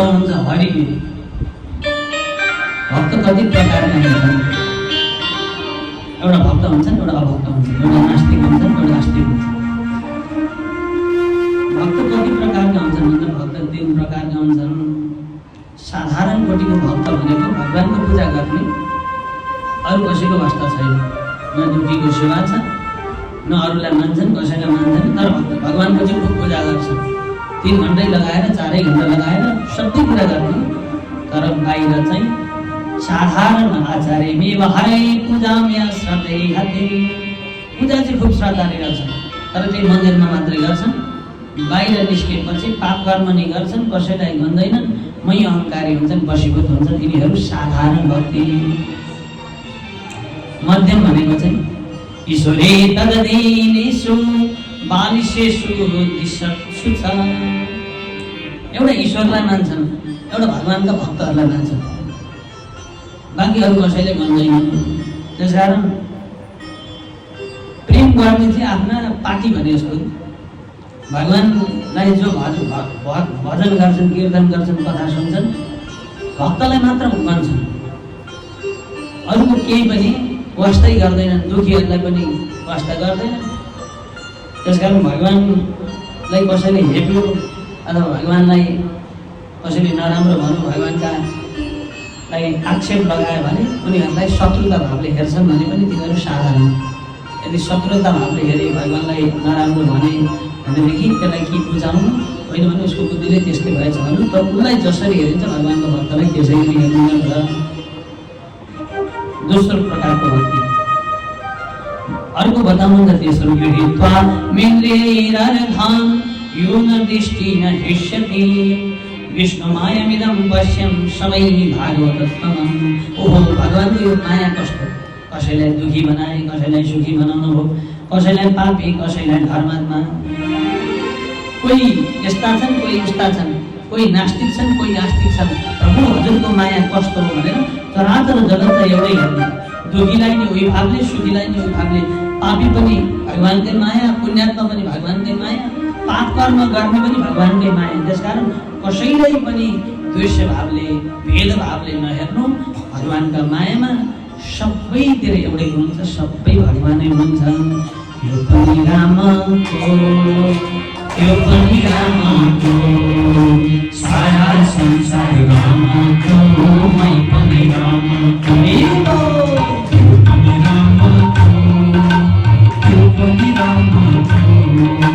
हुनुहुन्छ हरिले। भक्त कति प्रकारका हुन्छन्, एउटा भक्त हुन्छन्, एउटा अभक्त हुन्छन्, एउटा नास्तिक हुन्छन्, एउटा आस्तिक हुन्छन्। भक्त कति प्रकारका हुन्छन् भन्दा भक्त 3 प्रकारका हुन्छन्। साधारण कोटिको भक्त भनेको भगवानको पूजा गर्ने, अरू कसैको वास्ता छैन, न दुखीको सेवा छ, न अरूलाई मान्छन्, कसैलाई मान्छन्, तर भगवानको चाहिँ खूब पूजा गर्छन्। 3 घन्टै लगाएर 4 घन्टा लगाएर सबै कुरा गर्ने, तर बाहिर चाहिँ साधारण आचार्य व्यवहारै पूजाम्य श्रद्धै हते। पूजा चाहिँ खूब श्रद्धाले गर्छन्, तर चाहिँ मन्दिरमा मात्रै गर्छन्। बाहिर निस्केपछि पाप कर्म नि गर्छन्, कसैलाई भन्दैनन्, मै अहङ्कारी हुन्छन्, वशीभूत हुन्छन्। यिनीहरू साधारण भक्ति। मध्यम भनेको चाहिँ ईश्वरे तददीनेषु बालिशेषु दिशत्सु छ। एउटा ईश्वरलाई मान्छन्, एउटा भगवानका भक्तहरूलाई मान्छन्, बाँकी अरू कसैले भन्दैन। त्यसकारण प्रेम गर्ने चाहिँ आफ्ना पार्टी भने जस्तो भगवानलाई जो भजन गर्छन्, कीर्तन गर्छन्, कथा सुन्छन्, भक्तलाई मात्र मान्छन्, अरूको केही पनि वास्तै गर्दैनन्, दुखीहरूलाई पनि वास्ता गर्दैनन्। त्यसकारण भगवानलाई कसैले हेप्यो अथवा भगवानलाई कसैले नराम्रो भन्यो, भगवानका आक्षेप लगायो भने उनीहरूलाई शत्रुता भावले हेर्छन् भने पनि तिनीहरू साधारण। यदि शत्रुता भावले हेरे, भगवानलाई नराम्रो भने भनेदेखि त्यसलाई कि बुझाउनु होइन भने उसको बुद्धिले त्यस्तै भएछ भन्नु, तर उसलाई जसरी हेरिन्छ भगवानको भक्तलाई त्यसरी हेर्नुहुन्छ। दोस्रो प्रकारको भक्ति अर्को बताउनुहुन्छ। तेस्रो गृहीत्वा मिन्द्रियैरर्धान् यो न दृष्टि न हृष्यति विष्णुमायामिदं पश्यं सबै भागवतस्तमम्। ओहो, भगवानको यो माया कस्तो! कसैलाई दुखी बनाए, कसैलाई सुखी बनाउनु हो, कसैलाई पापी, कसैलाई धर्मात्मा। कोही यस्ता छन्, कोही उस्ता छन्, कोही नास्तिक छन्, कोही आस्तिक छन्। प्रभु हजुरको माया कस्तो हो भनेर चराचर जगत त एउटै हेर्ने। दुखीलाई नि उही भावले, सुखीलाई नि उही भावले, पापी पनि भगवानकै माया, पुण्यात्मा पनि भगवानकै माया, पाप कर्म गर्ने पनि भगवानकै माया। त्यसकारण कसैलाई पनि द्वेष भावले, भेद भावले नहेर्नु। भगवानका मायामा सबैतिर एउटै हुनुहुन्छ, सबै भगवानै हुन्छन्। यो पनि रामको, यो पनि रामको, सारा संसार रामको, मै पनि रामको। यो पनि रामको, यो पनि रामको।